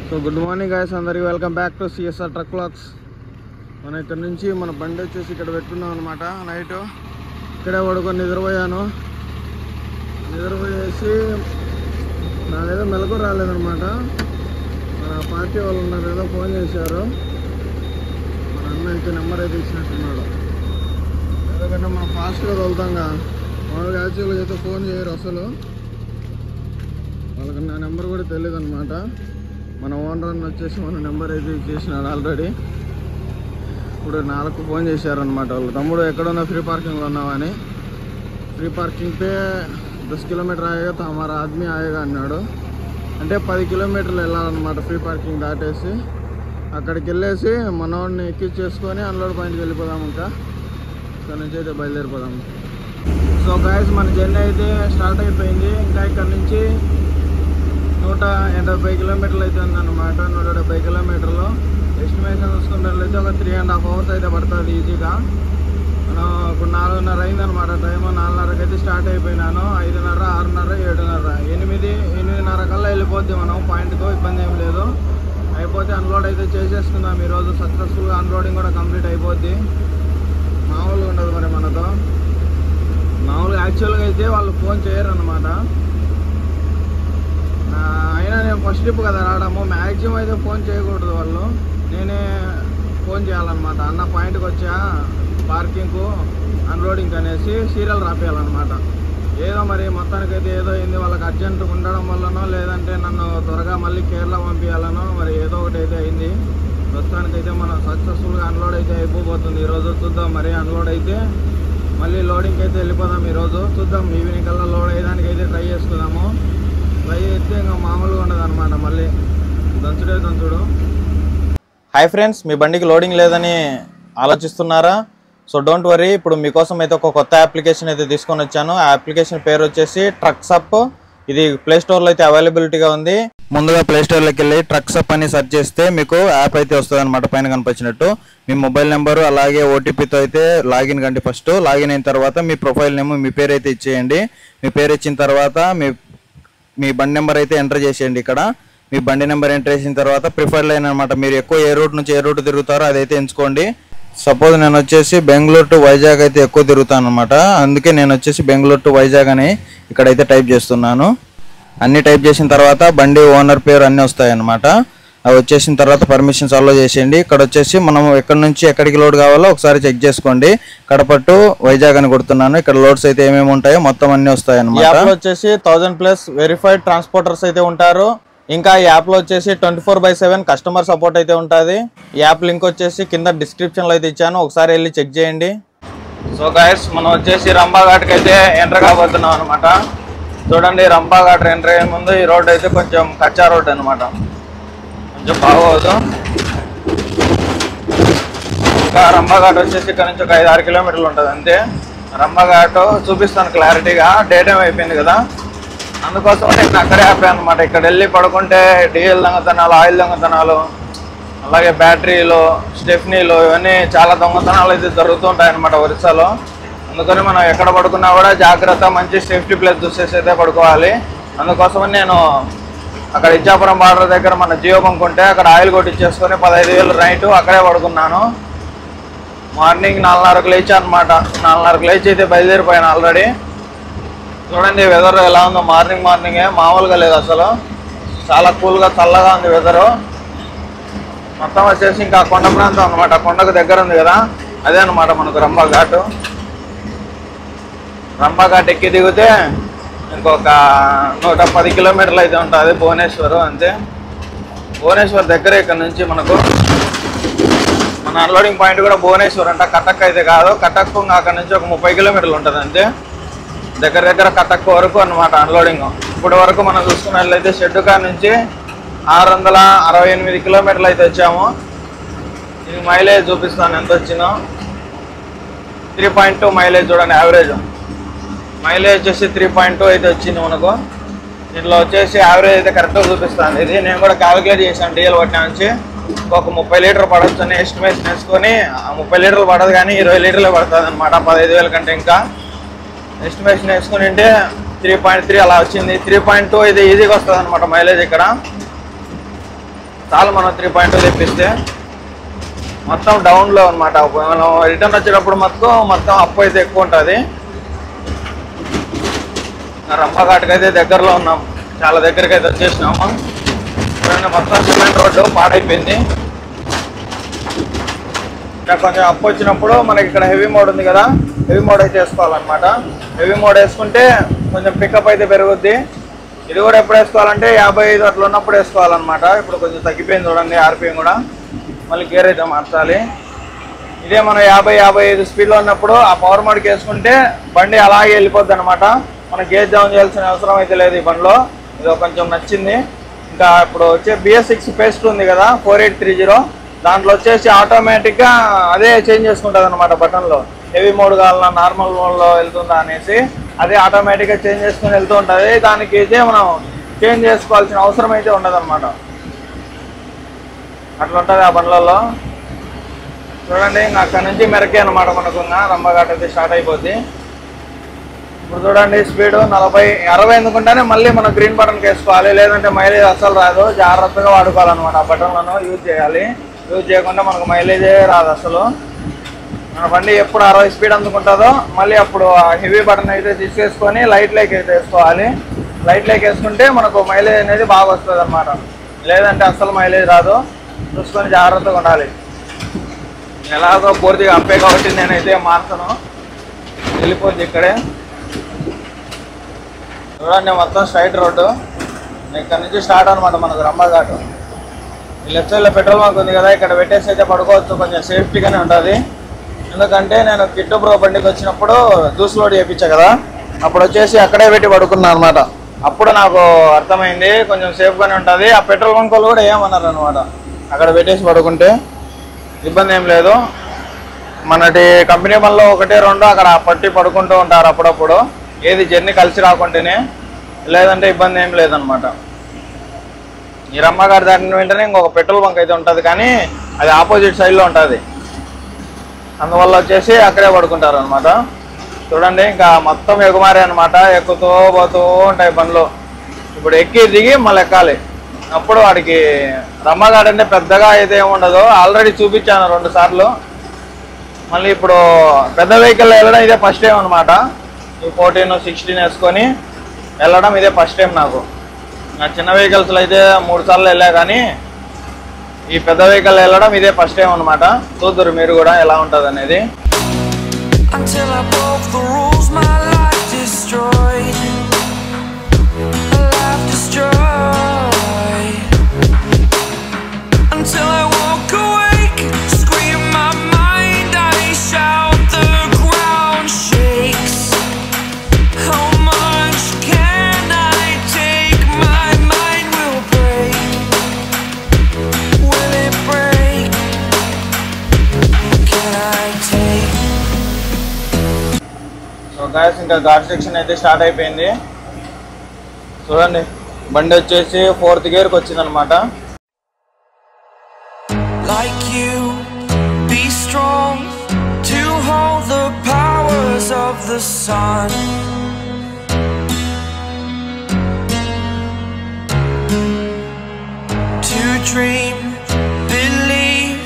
So good morning guys, అందరికి welcome back to CSR truck vlogs. మనం ఇక్కడ నుంచి మన బండి వచ్చేసి ఇక్కడ పెట్టుకున్నాం అనమాట. నైట్ ఇక్కడే పడుకొని నిద్రపోయాను. నిద్రపోయేసి నాకేదో మెలకు రాలేదనమాట. మన పార్టీ వాళ్ళు ఉన్నారు ఏదో ఫోన్ చేశారు. మన అన్న అయితే నెంబర్ అయితే ఇచ్చినట్టున్నాడు. ఎందుకంటే మనం ఫాస్ట్గా వెళ్తాంగా, వాళ్ళకి యాక్చువల్గా అయితే ఫోన్ చేయరు అసలు. వాళ్ళకి నా నెంబర్ కూడా తెలియదు అనమాట. మన ఓనర్ అన్న వచ్చేసి మన నెంబర్ అయితే ఇచ్చేసినాడు ఆల్రెడీ. ఇప్పుడు 4 ఫోన్ చేశారనమాట వాళ్ళు. తమ్ముడు ఎక్కడున్నా ఫ్రీ పార్కింగ్లో ఉన్నావని. ఫ్రీ పార్కింగ్ పే 10 కిలోమీటర్ ఆయేగా హమారా ఆద్మీ ఆయేగా అన్నాడు. అంటే 10 కిలోమీటర్లు వెళ్ళాలన్నమాట ఫ్రీ పార్కింగ్ దాటేసి. అక్కడికి వెళ్ళేసి మనవాడిని ఎక్కించేసుకొని అన్లోడ్ పాయింట్కి వెళ్ళిపోదాం. ఇంకా ఇక్కడ నుంచి అయితే బయలుదేరిపోదాము. సో గాయస్, మన జర్నీ అయితే స్టార్ట్ అయిపోయింది. ఇంకా ఇక్కడ నుంచి 180 కిలోమీటర్లు అయితే ఉందన్నమాట. 170 కిలోమీటర్లు ఎస్టిమేషన్ చూసుకున్నట్లయితే ఒక 3.5 అవర్స్ అయితే పడుతుంది ఈజీగా. మనం ఇప్పుడు 4:30 అయిందనమాట టైం. 4:30కి అయితే స్టార్ట్ అయిపోయినాను. 5:30, 6:30, 7:30, 8:30 కల్లా వెళ్ళిపోద్ది మనం పాయింట్కు. ఇబ్బంది ఏం లేదు. అయిపోతే అన్లోడ్ అయితే చేసేసుకుందాం ఈరోజు. సక్సెస్ఫుల్గా అన్లోడింగ్ కూడా కంప్లీట్ అయిపోద్ది. మామూలుగా ఉండదు మరి మనతో. మామూలుగా యాక్చువల్గా అయితే వాళ్ళు ఫోన్ చేయరు అనమాట. అయినా నేను ఫస్ట్ ట్రిప్ కదా రావడము, మ్యాక్సిమం అయితే ఫోన్ చేయకూడదు వాళ్ళు. నేనే ఫోన్ చేయాలన్నమాట. అన్న పాయింట్కి వచ్చా పార్కింగ్కు అన్లోడింగ్ అనేసి సీరియల్ రాపేయాలన్నమాట. ఏదో మరి మొత్తానికైతే ఏదో అయింది. వాళ్ళకి అర్జెంట్ ఉండడం వల్లనో లేదంటే నన్ను త్వరగా మళ్ళీ కేరళ పంపించాలనో మరి ఏదో ఒకటి అయితే అయింది. ప్రస్తుతానికైతే మనం సక్సెస్ఫుల్గా అన్లోడ్ అయితే అయిపోతుంది ఈరోజు. చూద్దాం మరి అన్లోడ్ అయితే మళ్ళీ లోడింగ్కి అయితే వెళ్ళిపోదాం ఈరోజు. చూద్దాం ఈవినింగ్ కల్లా లోడ్ అయ్యడానికి అయితే ట్రై చేసుకుందాము. ట్రై అయితే ఇంకా మామూలుగా ఉండదు అనమాట. మళ్ళీ దంచుడే దంచుడు. హాయ్ ఫ్రెండ్స్, మీ బండికి లోడింగ్ లేదని ఆలోచిస్తున్నారా? సో డోంట్ వరీ, ఇప్పుడు మీకోసం అయితే ఒక కొత్త అప్లికేషన్ అయితే తీసుకొని వచ్చాను. ఆ అప్లికేషన్ పేరు వచ్చేసి ట్రక్సప్. ఇది ప్లే స్టోర్లో అయితే అవైలబిలిటీగా ఉంది. ముందుగా ప్లే స్టోర్లోకి వెళ్ళి ట్రక్సప్ అని సెర్చ్ చేస్తే మీకు యాప్ అయితే వస్తుంది అనమాట. పైన కనిపించినట్టు మీ మొబైల్ నెంబరు అలాగే ఓటీపీతో అయితే లాగిన్ కండి. ఫస్ట్ లాగిన్ అయిన తర్వాత మీ ప్రొఫైల్ నేమ్, మీ పేరు అయితే ఇచ్చేయండి. మీ పేరు ఇచ్చిన తర్వాత మీ బండి నెంబర్ అయితే ఎంటర్ చేసేయండి. ఇక్కడ మీ బండి నెంబర్ ఎంటర్ చేసిన తర్వాత ప్రిఫర్డ్ లైన్ అనమాట. మీరు ఎక్కువ ఏ రూట్ నుంచి ఏ రూట్ తిరుగుతారో అదైతే ఎంచుకోండి. సపోజ్ నేను వచ్చేసి బెంగళూరు టు వైజాగ్ అయితే ఎక్కువ తిరుగుతాను అనమాట. అందుకే నేను వచ్చేసి బెంగళూరు టు వైజాగ్ అని ఇక్కడైతే టైప్ చేస్తున్నాను. అన్ని టైప్ చేసిన తర్వాత బండి ఓనర్ పేరు అన్నీ వస్తాయన్నమాట. అవి వచ్చేసిన తర్వాత పర్మిషన్స్ అలో చేసేయండి. ఇక్కడ వచ్చేసి మనం ఎక్కడి నుంచి ఎక్కడికి లోడ్ కావాలో ఒకసారి చెక్ చేసుకోండి. కడప టు వైజాగ్ అని కొడుతున్నాను. ఇక్కడ లోడ్స్ అయితే ఏమేమి ఉంటాయో మొత్తం అన్ని వస్తాయన్నమాట. యాప్ లో వచ్చేసి 1000+ వెరిఫైడ్ ట్రాన్స్పోర్టర్స్ అయితే ఉంటారు. ఇంకా ఈ యాప్ లో వచ్చేసి 24/7 కస్టమర్ సపోర్ట్ అయితే ఉంటుంది. ఈ యాప్ లింక్ వచ్చేసి కింద డిస్క్రిప్షన్ లో అయితే ఇచ్చాను, ఒకసారి వెళ్ళి చెక్ చేయండి. సో గైస్, మనం వచ్చేసి రంభాఘాట్కి అయితే ఎంటర్ కాబోతున్నాం అనమాట. చూడండి, రంభాఘాట్ ఎంటర్ అయ్యే ముందు ఈ రోడ్ అయితే కొంచెం కచ్చా రోడ్ అనమాట, కొంచెం బాగోదు. ఇంకా రంభాఘాట్ వచ్చేసి ఇక్కడ నుంచి ఒక 5-6 కిలోమీటర్లు ఉంటుంది అంతే. రంభాఘాట్ చూపిస్తాను క్లారిటీగా. డే టైం అయిపోయింది కదా, అందుకోసం నేను అక్కడే ఆపాను అనమాట. ఇక్కడ వెళ్ళి పడుకుంటే డీజిల్ దొంగతనాలు, ఆయిల్ దొంగతనాలు, అలాగే బ్యాటరీలు, స్టెఫ్నీలు, ఇవన్నీ చాలా దొంగతనాలు అయితే జరుగుతూ ఉంటాయన్నమాట ఒరిస్సాలో. అందుకని మనం ఎక్కడ పడుకున్నా కూడా జాగ్రత్త, మంచి సేఫ్టీ ప్లేస్ చూసేసి అయితే పడుకోవాలి. అందుకోసమని నేను అక్కడ ఇచ్చాపురం బార్డర్ దగ్గర మన జియో బంక్ ఉంటే అక్కడ ఆయిల్ కొట్టించేసుకొని 15,000 నైట్ అక్కడే పడుకున్నాను. మార్నింగ్ 4:30కు లేచా అనమాట. 4:30కు లేచి అయితే బయలుదేరిపోయాను ఆల్రెడీ. చూడండి వెదర్ ఎలా ఉందో. మార్నింగే మామూలుగా లేదు అసలు. చాలా కూల్గా చల్లగా ఉంది వెదరు. మొత్తం వచ్చేసి ఇంకా కొండ ప్రాంతం అనమాట. కొండకు దగ్గర ఉంది కదా, అదే అనమాట మనకు రంభాఘాట్. రంభాఘాట్ ఎక్కి దిగితే ఇంకొక 110 కిలోమీటర్లు అయితే ఉంటుంది భువనేశ్వర్ అంతే. భువనేశ్వర్ దగ్గర ఇక్కడ నుంచి మనకు మన అన్లోడింగ్ పాయింట్ కూడా భువనేశ్వర్ అంట. కటక్ అయితే కాదు, కటక్ అక్కడ నుంచి ఒక 30 కిలోమీటర్లు ఉంటుంది అంతే. దగ్గర కటక్ వరకు అనమాట అన్లోడింగ్. ఇప్పటి వరకు మనం చూసుకున్నట్లయితే షెడ్డుకా నుంచి 668 కిలోమీటర్లు అయితే వచ్చాము. ఇది మైలేజ్ చూపిస్తాను ఎంత వచ్చిందో. 3.2 మైలేజ్ చూడండి. యావరేజ్ మైలేజ్ వచ్చేసి 3.2 అయితే వచ్చింది మనకు. దీంట్లో వచ్చేసి యావరేజ్ అయితే కరెక్ట్గా చూపిస్తాను. ఇది నేను కూడా క్యాలిక్యులేట్ చేశాను. డీజిల్ పట్టిన నుంచి ఒక 30 లీటర్ పడవచ్చు అని ఎస్టిమేషన్ వేసుకొని, 30 లీటర్లు పడదు కానీ 20 లీటర్లే పడుతుంది అనమాట. 15,000 కంటే ఇంకా ఎస్టిమేషన్ వేసుకుని ఉంటే 3.3 అలా వచ్చింది. 3.2 ఇది ఈజీగా వస్తుంది అనమాట మైలేజ్ ఇక్కడ. చాలు మనం 3.2 తెప్పిస్తే. మొత్తం డౌన్లో అనమాట. మనం రిటర్న్ వచ్చేటప్పుడు మొత్తం అప్ అయితే ఎక్కువ ఉంటుంది. రంపఘాట్కి అయితే దగ్గరలో ఉన్నాం, చాలా దగ్గరికి అయితే వచ్చేసినాము. మొత్తం సిమెంట్ రోడ్డు పాడైపోయింది. ఇక్కడ కొంచెం అప్ వచ్చినప్పుడు మనకి ఇక్కడ హెవీ మోడ్ ఉంది కదా, హెవీ మోడ్ అయితే వేసుకోవాలన్నమాట. హెవీ మోడ్ వేసుకుంటే కొంచెం పికప్ అయితే పెరుగుద్ది. ఇది కూడా ఎప్పుడు వేసుకోవాలంటే 55 అట్లా ఉన్నప్పుడు వేసుకోవాలన్నమాట. ఇప్పుడు కొంచెం తగ్గిపోయింది చూడండి ఆర్పిఎం కూడా. మళ్ళీ గేర్ అయితే మార్చాలి. ఇదే మనం 50-55 స్పీడ్లో ఉన్నప్పుడు ఆ పవర్ మోడ్కి వేసుకుంటే బండి అలాగే వెళ్ళిపోద్ది అనమాట. మనం గేర్ డౌన్ చేయాల్సిన అవసరం అయితే లేదు ఈ బండిలో. ఇది కొంచెం నచ్చింది. ఇంకా ఇప్పుడు వచ్చే BS6 పేస్ట్ ఉంది కదా 4830, దాంట్లో వచ్చేసి ఆటోమేటిక్గా అదే చేంజ్ చేసుకుంటుంది అనమాట. బటన్లో హెవీ మోడ్ కావాలన్నా నార్మల్ మోడ్లో వెళ్తుందా అనేసి అదే ఆటోమేటిక్గా చేంజ్ చేసుకుని వెళ్తూ ఉంటుంది. దానికి అయితే మనం చేంజ్ చేసుకోవాల్సిన అవసరం అయితే ఉండదు అనమాట. అట్లా ఉంటుంది ఆ బండ్లలో. చూడండి ఇంకా అక్కడ నుంచి మెరకే అనమాట. మనకు రంపఘాట్ అయితే స్టార్ట్ అయిపోద్ది. ఇప్పుడు చూడండి స్పీడ్ 40-60 ఎందుకుంటేనే మళ్ళీ మనం గ్రీన్ బటన్కి వేసుకోవాలి, లేదంటే మైలేజ్ అస్సలు రాదు. జాగ్రత్తగా వాడుకోవాలన్నమాట. ఆ బటన్లను యూజ్ చేయాలి. యూజ్ చేయకుండా మనకు మైలేజే రాదు అసలు. మన బండి ఎప్పుడు 60 స్పీడ్ అందుకుంటుందో మళ్ళీ అప్పుడు హెవీ బటన్ అయితే తీసేసుకొని లైట్ లైక్ అయితే వేసుకోవాలి. లైట్ లైక్ వేసుకుంటే మనకు మైలేజ్ అనేది బాగా వస్తుంది అనమాట. లేదంటే అస్సలు మైలేజ్ రాదు. చూసుకొని జాగ్రత్తగా ఉండాలి. ఎలాగో పూర్తిగా అప్పే కాబట్టి నేనైతే మార్చను, వెళ్ళిపోద్ది ఇక్కడే. చూడండి మొత్తం స్ట్రైట్ రోడ్డు. ఇక్కడ నుంచి స్టార్ట్ అనమాట మనకు రంపఘాట్. ఈ లెఫ్ట్ సైడ్లో పెట్రోల్ బంక్ ఉంది కదా, ఇక్కడ పెట్టేసి అయితే పడుకోవచ్చు. కొంచెం సేఫ్టీగానే ఉంటుంది. ఎందుకంటే నేను కిట్టు బ్రో బండికి వచ్చినప్పుడు జ్యూస్ లోడ్ చేయించా కదా, అప్పుడు వచ్చేసి అక్కడే పెట్టి పడుకున్నాను అనమాట. అప్పుడు నాకు అర్థమైంది కొంచెం సేఫ్గానే ఉంటుంది. ఆ పెట్రోల్ బంక్ వాళ్ళు కూడా ఏమన్నారు అనమాట, అక్కడ పెట్టేసి పడుకుంటే ఇబ్బంది ఏం లేదు. మనటి కంపెనీ బండ్లో 1-2 అక్కడ పట్టి పడుకుంటూ ఉంటారు అప్పుడప్పుడు, ఏది జర్నీ కలిసి రాకుంటేనే, లేదంటే ఇబ్బంది ఏం లేదనమాట. ఈ రంపఘాట్ దాటిన వెంటనే ఇంకొక పెట్రోల్ బంక్ అయితే ఉంటుంది, కానీ అది ఆపోజిట్ సైడ్లో ఉంటుంది. అందువల్ల వచ్చేసి అక్కడే పడుకుంటారు అనమాట. చూడండి ఇంకా మొత్తం ఎగుమారే అనమాట. ఎక్కుతూ పోతూ ఉంటాయి బండ్లు. ఇప్పుడు ఎక్కి దిగి మళ్ళీ ఎక్కాలి. అప్పుడు వాడికి రంపఘాట్ అంటే పెద్దగా అయితే ఏముండదు. ఆల్రెడీ చూపించాను 2 సార్లు. మళ్ళీ ఇప్పుడు పెద్ద వెహికల్లో వెళ్ళడం ఇదే ఫస్ట్ టైం అనమాట. ఈ 14-16 వేసుకొని వెళ్ళడం ఇదే ఫస్ట్ టైం నాకు. నా చిన్న వెహికల్స్లో అయితే 3 సార్లు వెళ్ళా, కానీ ఈ పెద్ద వెహికల్ వెళ్ళడం ఇదే ఫస్ట్ టైం అనమాట. చూద్దరు మీరు కూడా ఎలా ఉంటుంది అనేది. గాయస్ ఇంకా ఘాట్ సెక్షన్ అయితే స్టార్ట్ అయిపోయింది. చూడండి బండి వచ్చేసి 4th గేర్కి వచ్చింది అనమాట. Like you, be strong to hold the powers of the sun. To dream, believe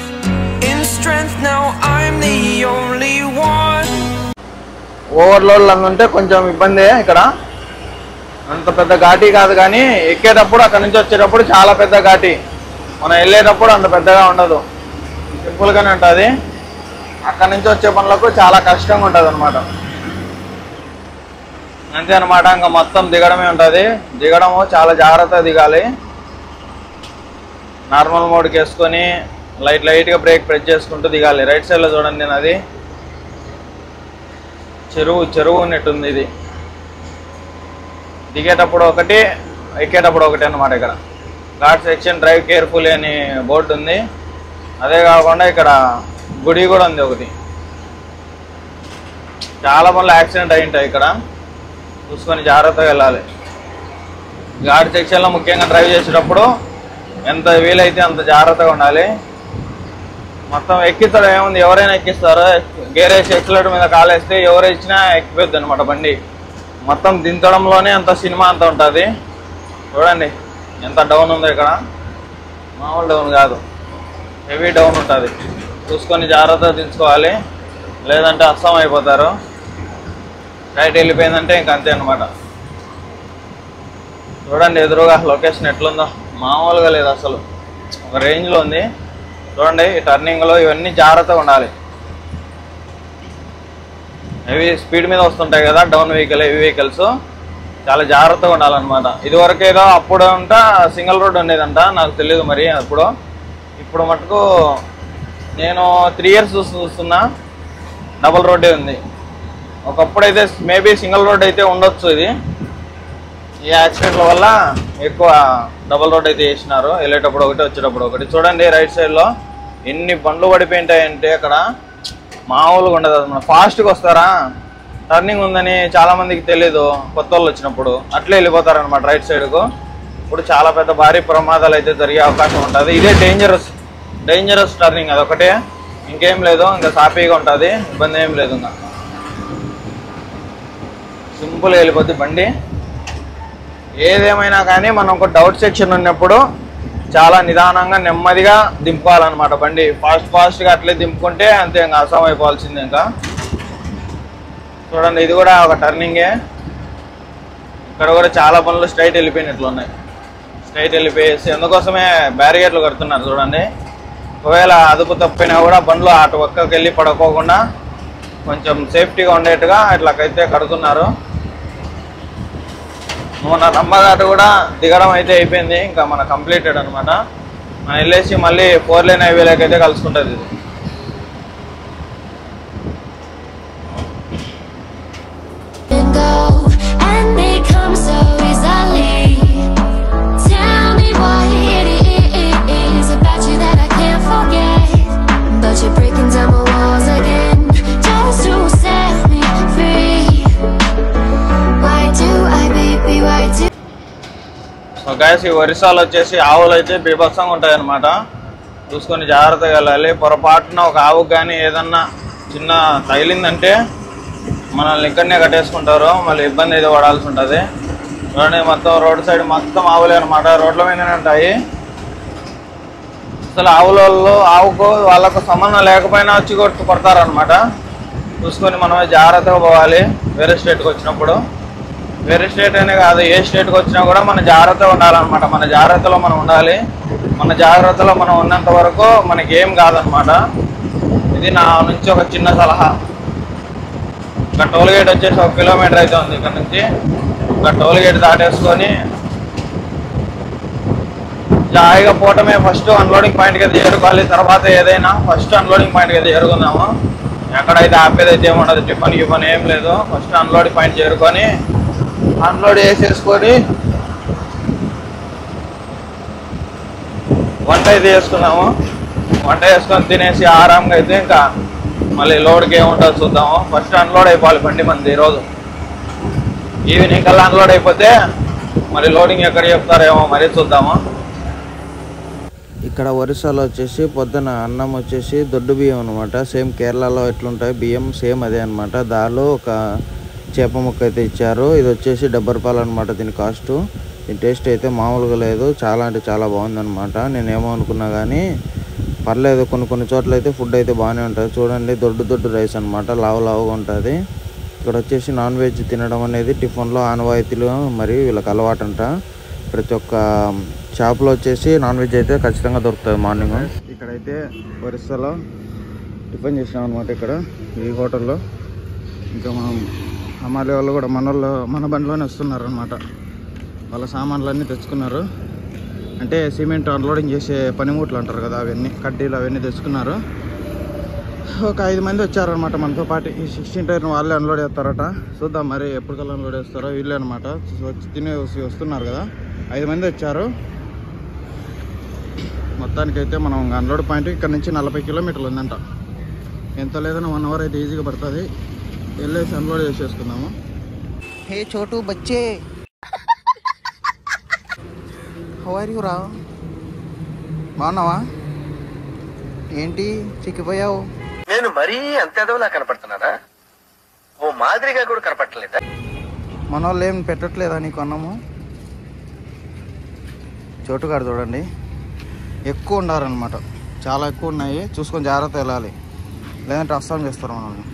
in strength. Now I'm the only one. Overload ఉంటే కొంచెం ఇబ్బంది. ఇక్కడ అంత పెద్ద ఘాటీ కాదు, కానీ ఎక్కేటప్పుడు అక్కడ నుంచి వచ్చేటప్పుడు చాలా పెద్ద ఘాటీ. మనం వెళ్ళేటప్పుడు అంత పెద్దగా ఉండదు, సింపుల్గానే ఉంటుంది. అక్కడ నుంచి వచ్చే పనులకు చాలా కష్టంగా ఉంటుంది అనమాట. అంతే అనమాట. ఇంకా మొత్తం దిగడమే ఉంటుంది. దిగడము చాలా జాగ్రత్తగా దిగాలి. నార్మల్ మోడ్కి వేసుకొని లైట్గా బ్రేక్ ప్రెస్ చేసుకుంటూ దిగాలి. రైట్ సైడ్లో చూడండి, నేను అది చెరువు ఉన్నట్టుంది. ఇది దిగేటప్పుడు ఒకటి, ఎక్కేటప్పుడు ఒకటి అన్నమాట. ఇక్కడ ఘాట్ సెక్షన్ డ్రైవ్ కేర్ఫుల్ అని బోర్డు ఉంది. అదే కాకుండా ఇక్కడ గుడి కూడా ఉంది ఒకటి. చాలా పనులు యాక్సిడెంట్ అయి ఉంటాయి ఇక్కడ, చూసుకొని జాగ్రత్తగా వెళ్ళాలి. ఘాట్ సెక్షన్లో ముఖ్యంగా డ్రైవ్ చేసేటప్పుడు ఎంత వీలైతే అంత జాగ్రత్తగా ఉండాలి. మొత్తం ఎక్కిస్తాడు ఏముంది, ఎవరైనా ఎక్కిస్తారు. గేర్ వేసి ఎక్సలేటర్ మీద కాలేస్తే ఎవరు ఇచ్చినా ఎక్కిపోద్ది అనమాట బండి. మొత్తం దించడంలోనే అంత సినిమా అంత ఉంటుంది. చూడండి ఎంత డౌన్ ఉందో ఇక్కడ, మామూలు డౌన్ కాదు, హెవీ డౌన్ ఉంటుంది. చూసుకొని జాగ్రత్తగా దించుకోవాలి, లేదంటే అస్సం అయిపోతారు. రైట్ వెళ్ళిపోయిందంటే ఇంక అంతే అనమాట. చూడండి ఎదురుగా లొకేషన్ ఎట్లుందో, మామూలుగా లేదు అసలు, ఒక రేంజ్లో ఉంది. చూడండి ఈ టర్నింగ్లో ఇవన్నీ జాగ్రత్తగా ఉండాలి. హెవీ స్పీడ్ మీద వస్తుంటాయి కదా డౌన్ వెహికల్, హెవీ వెహికల్స్, చాలా జాగ్రత్తగా ఉండాలన్నమాట. ఇదివరకు ఏదో అప్పుడు అంట సింగిల్ రోడ్ ఉండేదంట, నాకు తెలియదు మరి అప్పుడు. ఇప్పుడు మటుకు నేను 3 years చూస్తున్నా డబుల్ రోడ్డే ఉంది. ఒకప్పుడైతే మేబీ సింగిల్ రోడ్ అయితే ఉండొచ్చు. ఇది ఈ యాక్సిడెంట్ల వల్ల ఎక్కువ డబుల్ రోడ్ అయితే వేసినారు, వెళ్ళేటప్పుడు ఒకటి వచ్చేటప్పుడు ఒకటి. చూడండి రైట్ సైడ్లో ఎన్ని బండ్లు పడిపోయింటాయంటే అక్కడ మామూలుగా ఉండదు. మనం ఫాస్ట్గా వస్తారా, టర్నింగ్ ఉందని చాలామందికి తెలీదు, కొత్త వాళ్ళు వచ్చినప్పుడు అట్లే వెళ్ళిపోతారనమాట రైట్ సైడ్కు. ఇప్పుడు చాలా పెద్ద భారీ ప్రమాదాలు అయితే జరిగే అవకాశం ఉంటుంది. ఇదే డేంజరస్ టర్నింగ్, అదొకటే, ఇంకేం లేదు. ఇంకా సాఫీగా ఉంటుంది, ఇబ్బంది ఏం లేదు. ఇంకా సింపుల్గా వెళ్ళిపోద్ది బండి. ఏదేమైనా కానీ మనం ఒక డౌట్ సెక్షన్ ఉన్నప్పుడు చాలా నిదానంగా నెమ్మదిగా దింపాలన్నమాట బండి. ఫాస్ట్గా అట్లే దింపుకుంటే అంతే, ఇంకా అసం అయిపోవాల్సిందే. ఇంకా చూడండి ఇది కూడా ఒక టర్నింగే. ఇక్కడ కూడా చాలా పనులు స్ట్రైట్ వెళ్ళిపోయినట్లు ఉన్నాయి. స్ట్రైట్ వెళ్ళిపోయేసి అందుకోసమే బ్యారిగేట్లు కడుతున్నారు. చూడండి ఒకవేళ అదుపు తప్పినా కూడా బండ్లు అటు పక్కకి వెళ్ళి పడుకోకుండా కొంచెం సేఫ్టీగా ఉండేట్టుగా ఇట్లాకైతే కడుతున్నారు. మన రంభఘాట్ కూడా దిగడం అయితే అయిపోయింది, ఇంకా మన కంప్లీటెడ్ అనమాట. మనం వెళ్ళేసి మళ్ళీ 4 lane హైవేలోకి అయితే కలుసుకుంటుంది ఇది. సో గైస్ ఈ ఒరిస్సాలో వచ్చేసి ఆవులు అయితే బీభత్సంగా ఉంటాయి అన్నమాట. చూసుకొని జాగ్రత్తగా వెళ్ళాలి. పొరపాటున ఒక ఆవుకు కానీ ఏదన్నా చిన్న తగిలిందంటే మనల్ని ఇక్కడనే కట్టేసుకుంటారు, మళ్ళీ ఇబ్బంది అయితే పడాల్సి ఉంటుంది. చూడండి మొత్తం రోడ్ సైడ్ మొత్తం ఆవులే అనమాట, రోడ్ల మీదనే ఉంటాయి. అసలు ఆవుకు వాళ్ళకు సంబంధం లేకపోయినా వచ్చి కొడతారనమాట. చూసుకొని మనమే జాగ్రత్తగా పోవాలి. వేరే స్టేట్కి వచ్చినప్పుడు, వేరే స్టేట్ అనే కాదు, ఏ స్టేట్కి వచ్చినా కూడా మన జాగ్రత్తగా ఉండాలన్నమాట. మన జాగ్రత్తలో మనం ఉండాలి. మన జాగ్రత్తలో మనం ఉన్నంత వరకు మనకి ఏం కాదనమాట. ఇది నా నుంచి ఒక చిన్న సలహా. ఇంకా టోల్ గేట్ వచ్చేసి 1 kilometer అయితే ఉంది ఇక్కడ నుంచి. ఇంకా టోల్ గేట్ దాటేసుకొని జాయిగా పోవటమే. ఫస్ట్ అన్లోడింగ్ పాయింట్కి అయితే చేరుకోవాలి, తర్వాత ఏదైనా ఫస్ట్ అన్లోడింగ్ పాయింట్కి అయితే చేరుకుందాము. ఎక్కడైతే ఆపేది అయితే ఏముండదు, టిఫిన్ ఏం లేదు. ఫస్ట్ అన్లోడింగ్ పాయింట్ చేరుకొని అన్లోడ్ చేసేసుకొని వంట అయితే చేసుకున్నాము. వంట చేసుకొని తినేసి ఆరాంగా అయితే ఇంకా మళ్ళీ లోడ్కి ఏముంటుందో చూద్దాము. ఫస్ట్ అన్లోడ్ అయిపోవాలి బండి మంది ఈరోజు. ఈవినింగ్ కల్లా అన్లోడ్ అయిపోతే మరి లోడింగ్ ఎక్కడ చెప్తారేమో మరి చూద్దాము. ఇక్కడ ఒరిస్సాలో వచ్చేసి పొద్దున అన్నం వచ్చేసి దొడ్డు బియ్యం అనమాట. సేమ్ కేరళలో ఎట్లుంటాయి బియ్యం సేమ్ అదే అనమాట. దానిలో ఒక చేప ముక్క అయితే ఇచ్చారు. ఇది వచ్చేసి 70 రూపాయలు అనమాట దీని కాస్ట్. దీని టేస్ట్ అయితే మామూలుగా లేదు, చాలా అంటే చాలా బాగుందనమాట. నేనేమో అనుకున్నా కానీ పర్లేదు. కొన్ని చోట్ల అయితే ఫుడ్ అయితే బాగానే ఉంటుంది. చూడండి దొడ్డు రైస్ అనమాట, లావుగా ఉంటుంది. ఇక్కడ వచ్చేసి నాన్ వెజ్ తినడం అనేది టిఫిన్లో ఆనవాయితీలు, మరి వీళ్ళకి అలవాటు అంట. ప్రతి ఒక్క షాప్లో వచ్చేసి నాన్ వెజ్ అయితే ఖచ్చితంగా దొరుకుతుంది మార్నింగ్. ఇక్కడైతే ఒరిస్సాలో టిఫిన్ చేసినాం అనమాట ఇక్కడ ఈ హోటల్లో. ఇంకా మనం అమ్మాలి వాళ్ళు కూడా మన బండిలోనే వస్తున్నారు అనమాట. వాళ్ళ సామాన్లు తెచ్చుకున్నారు. అంటే సిమెంట్ అన్లోడింగ్ చేసే పనిముట్లు అంటారు కదా, అవన్నీ కడ్డీలు అవన్నీ తెచ్చుకున్నారు. ఒక 5 మంది వచ్చారనమాట మనతో పాటు. ఈ 16 టైర్ వాళ్ళే అన్లోడ్ చేస్తారట. చూద్దాం మరి ఎప్పటికల్లా అన్లోడ్ చేస్తారో వీళ్ళే అనమాట. తినేసి వస్తున్నారు కదా, 5 మంది వచ్చారు. మొత్తానికైతే మనం అన్లోడ్ పాయింట్ ఇక్కడ నుంచి 40 కిలోమీటర్లు ఉందంట. ఎంత లేదన్నా 1 hour అయితే ఈజీగా పడుతుంది. వెళ్ళేసి అన్లోడ్ చేసేసుకుందాము. హే చోటు బచ్చే, హౌ ఆర్ యూ రా? బాగున్నావా? ఏంటి చిక్కిపోయావు? నేను మరీ అంత ఎదవలా కనపడుతున్నానా? ఓ మాదిరిగా కూడా కనపడలేదా? మన వాళ్ళు ఏం పెట్టట్లేదా నీకు అన్నము? చోటుగాడు చూడండి, ఎక్కువ ఉండారనమాట, చాలా ఎక్కువ ఉన్నాయి. చూసుకొని జాగ్రత్త వెళ్ళాలి, లేదంటే అస్సాం చేస్తారు మనల్ని.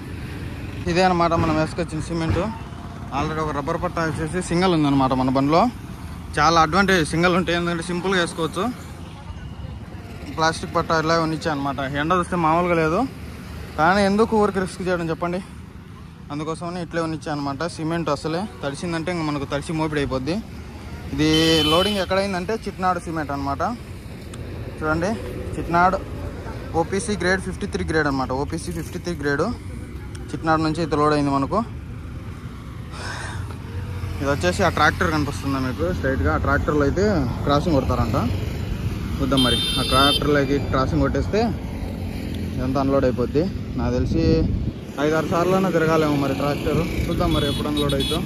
ఇదే అనమాట మనం వేసుకొచ్చిన సిమెంటు. ఆల్రెడీ ఒక రబ్బర్ పట్ట వచ్చేసి సింగల్ ఉందన్నమాట మన బండిలో. చాలా అడ్వాంటేజ్ సింగల్ ఉంటే, ఎందుకంటే సింపుల్గా వేసుకోవచ్చు. ప్లాస్టిక్ పట్ట ఇలా ఉన్నిచ్చా అనమాట. ఎండ చూస్తే మామూలుగా లేదు, కానీ ఎందుకు ఊరికి రిస్క్ చేయడం చెప్పండి, అందుకోసమని ఇట్లే ఉన్నిచ్చా అనమాట. సిమెంట్ అసలే తడిసిందంటే ఇంక మనకు తడిసి మోపిడి అయిపోద్ది. ఇది లోడింగ్ ఎక్కడైందంటే చిట్నాడు సిమెంట్ అనమాట. చూడండి, చిట్నాడు ఓపీసీ గ్రేడ్ 53 గ్రేడ్ అనమాట. ఓపీసీ 53 గ్రేడు చిట్నాడు నుంచి అయితే లోడ్ అయింది మనకు. ఇది వచ్చేసి ఆ ట్రాక్టర్ కనిపిస్తుందా మీకు స్ట్రైట్గా? ఆ ట్రాక్టర్లో అయితే క్రాసింగ్ కొడతారంట. చూద్దాం మరి, ఆ ట్రాక్టర్లోకి క్రాసింగ్ కొట్టేస్తే ఇదంతా అన్లోడ్ అయిపోద్ది. నాకు తెలిసి 5-6 సార్లైనా తిరగాలేమో మరి ట్రాక్టర్. చూద్దాం మరి ఎప్పుడు అన్లోడ్ అవుతాం.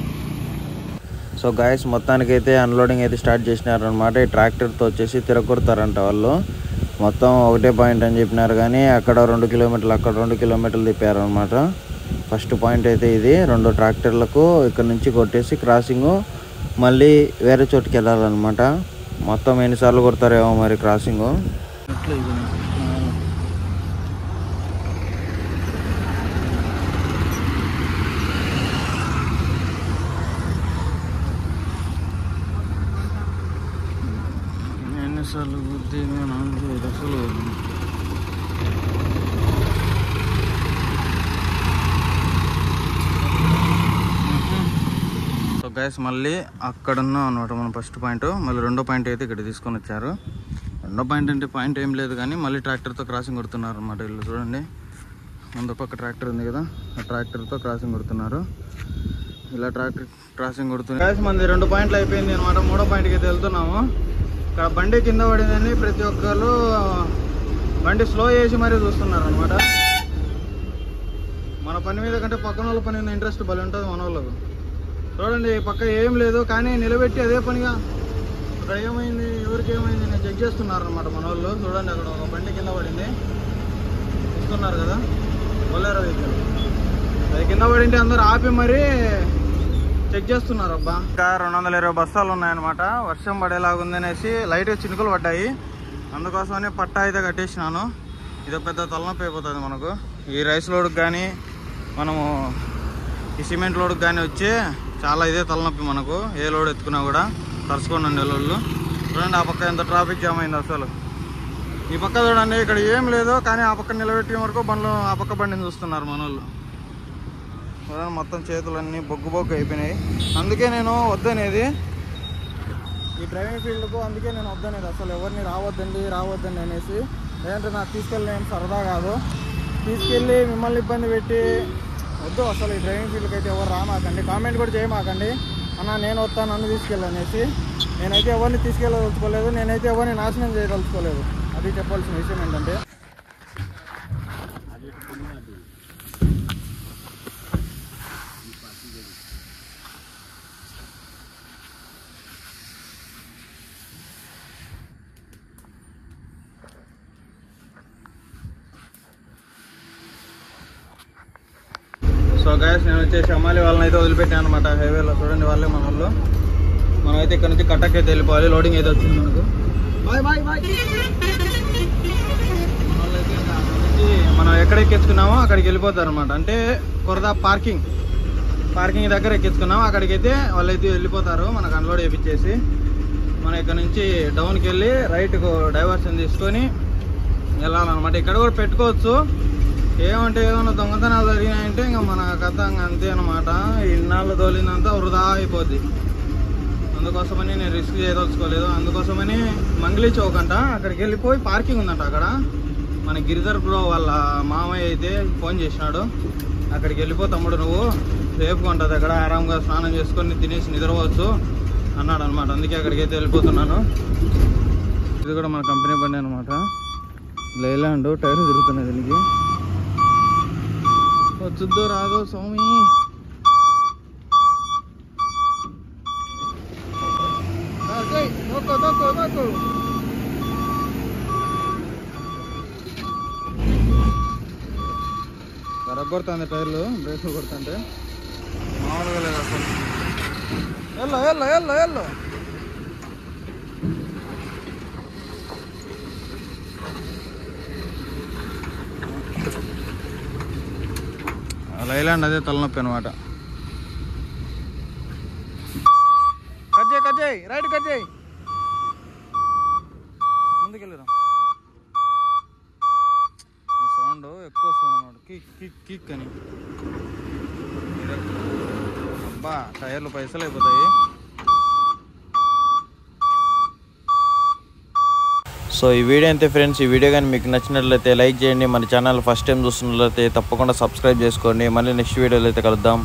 సో గాయస్, మొత్తానికైతే అన్లోడింగ్ అయితే స్టార్ట్ చేసినారనమాట. ఈ ట్రాక్టర్తో వచ్చేసి తిరగొడతారంట వాళ్ళు. మొత్తం ఒకటే పాయింట్ అని చెప్పినారు, కానీ అక్కడ 2 కిలోమీటర్లు, అక్కడ 2 కిలోమీటర్లు తిప్పారనమాట. ఫస్ట్ పాయింట్ అయితే ఇది. 2 ట్రాక్టర్లకు ఇక్కడ నుంచి కొట్టేసి క్రాసింగ్ మళ్ళీ వేరే చోటుకి వెళ్ళాలన్నమాట. మొత్తం ఎన్నిసార్లు కొడతారేమో మరి క్రాసింగ్. ఎన్నిసార్లు బుద్ధి అసలు గైస్ మళ్ళీ అక్కడ ఉన్నాం అనమాట మనం. ఫస్ట్ పాయింట్ మళ్ళీ 2వ పాయింట్ అయితే ఇక్కడ తీసుకొని వచ్చారు. 2వ పాయింట్ అంటే పాయింట్ ఏం లేదు, కానీ మళ్ళీ ట్రాక్టర్తో క్రాసింగ్ కొడుతున్నారు అనమాట. వీళ్ళు చూడండి, ముందు పక్క ట్రాక్టర్ ఉంది కదా, ఆ ట్రాక్టర్తో క్రాసింగ్ కొడుతున్నారు. ఇలా ట్రాక్టర్ క్రాసింగ్ కొడుతున్నారు గైస్. మనది 2 పాయింట్లు అయిపోయింది అనమాట. 3వ పాయింట్కి అయితే వెళ్తున్నాము. ఇక్కడ బండి కింద పడిందని ప్రతి ఒక్కరు బండి స్లో చేసి మరీ చూస్తున్నారు అనమాట. మన పని మీద కంటే పక్కన వాళ్ళ పని మీద ఇంట్రెస్ట్ భలే ఉంటుంది మన వాళ్ళకు. చూడండి, పక్క ఏం లేదు కానీ నిలబెట్టి అదే పనిగా అక్కడ ఏమైంది, ఎవరికి ఏమైంది నేను చెక్ చేస్తున్నారు అనమాట మన వాళ్ళు. చూడండి, అక్కడ ఒక బండి కింద పడింది, చూస్తున్నారు కదా, బొలేరో వెహికల్. అది కింద పడింటే అందరూ ఆపి మరీ చెక్ చేస్తున్నారు. అబ్బా, ఇంకా 220 బస్తాలు ఉన్నాయన్నమాట. వర్షం పడేలాగుందనేసి లైట్గా చినుకులు పడ్డాయి, అందుకోసమని పట్టా అయితే కట్టేసినాను. ఇదో పెద్ద తలనొప్పి అయిపోతుంది మనకు. ఈ రైస్ లోడ్కి కానీ మనము ఈ సిమెంట్ లోడ్కి కానీ వచ్చి చాలా ఇదే తలనొప్పి మనకు. ఏ లోడ్ ఎత్తుకున్నా కూడా తరుచుకోండి వాళ్ళు. చూడండి, ఆ పక్క ఎంత ట్రాఫిక్ జామ్ అయింది అసలు. ఈ పక్క చూడండి, ఇక్కడ ఏం లేదు కానీ ఆ పక్క నిలబెట్టే వరకు బండ్లు ఆ పక్క బండిని చూస్తున్నారు మన వాళ్ళు. మొత్తం చేతులన్నీ బొగ్గు అయిపోయినాయి. అందుకే నేను వద్దనేది ఈ డ్రైవింగ్ ఫీల్డ్కు, అందుకే నేను వద్దనేది అసలు. ఎవరిని రావద్దండి అనేసి. లేదంటే నాకు తీసుకెళ్ళి ఏం సరదా కాదు, తీసుకెళ్ళి మిమ్మల్ని ఇబ్బంది పెట్టి వద్దు అసలు. ఈ డ్రైవింగ్ ఫీల్డ్కి అయితే ఎవరు రామాకండి, కామెంట్ కూడా చేయమాకండి అన్న నేను వస్తాను నన్ను తీసుకెళ్ళనేసి. నేనైతే ఎవరిని తీసుకెళ్ళదలుచుకోలేదు, నేనైతే ఎవరిని నాశనం చేయదలుచుకోలేదు. అది చెప్పాల్సిన విషయం ఏంటంటే, సో గైస్ నేను వచ్చేసి అమ్మాలి వాళ్ళని అయితే వదిలిపెట్టాను అనమాట హైవేలో. చూడండి, వాళ్ళే మన వాళ్ళు. మనమైతే ఇక్కడ నుంచి కట్టక్ అయితే వెళ్ళిపోవాలి. లోడింగ్ అయితే వచ్చింది మనకు. మనం ఎక్కడ ఎక్కించుకున్నామో అక్కడికి వెళ్ళిపోతారు అనమాట. అంటే కొరదా పార్కింగ్ దగ్గర ఎక్కించుకున్నాము, అక్కడికి అయితే వాళ్ళైతే వెళ్ళిపోతారు మనకు అన్లోడ్ చేయించేసి. మనం ఇక్కడ నుంచి డౌన్కి వెళ్ళి రైట్కు డైవర్షన్ తీసుకొని వెళ్ళాలన్నమాట. ఇక్కడ కూడా పెట్టుకోవచ్చు, ఏమంటే ఏమన్నా దొంగతనాలు జరిగినాయంటే ఇంకా మన కథ అంతే అనమాట. ఇన్నాళ్ళు తోలినంతా వృధా అయిపోద్ది. అందుకోసమని నేను రిస్క్ చేయదలుచుకోలేదు. అందుకోసమని మంగళీ చౌక్ అంట, అక్కడికి వెళ్ళిపోయి పార్కింగ్ ఉందంట. అక్కడ మన గిరిధర్ బ్రో వాళ్ళ మామయ్య అయితే ఫోన్ చేసినాడు, అక్కడికి వెళ్ళిపో తమ్ముడు, నువ్వు సేఫ్గా ఉంటుంది అక్కడ, ఆరాంగా స్నానం చేసుకొని తినేసి నిద్రపోవచ్చు అన్నాడు అనమాట. అందుకే అక్కడికి అయితే వెళ్ళిపోతున్నాను. ఇది కూడా మన కంపెనీ బండి అనమాట. లైలాండ్ టైర్ తిరుగుతున్నాయి దీనికి. వచ్చుద్దో రాదో స్వామి. కరగొడుతుంది టైర్లు, బ్రేక్లు కొడుతుంటే మామూలుగా లేదు అసలు. Yellow yellow yellow yellow Leyland అదే తలనొప్పి అనమాట. కట్ చేయి రైట్ కట్ చేయి, ముందుకెళ్ళరా. ఈ సౌండ్ ఎక్కువ వస్తుంది అనమాట, కిక్ కిక్ కిక్ అని. అబ్బా టైర్లు పైసలు అయిపోతాయి. సో ఈ వీడియో అంతే ఫ్రెండ్స్. ఈ వీడియో కానీ మీకు నచ్చినట్లయితే లైక్ చేయండి. మన ఛానల్ ఫస్ట్ టైం చూస్తున్నట్లయితే తప్పకుండా సబ్స్క్రైబ్ చేసుకోండి. మళ్ళీ నెక్స్ట్ వీడియోలో అయితే కలుద్దాం.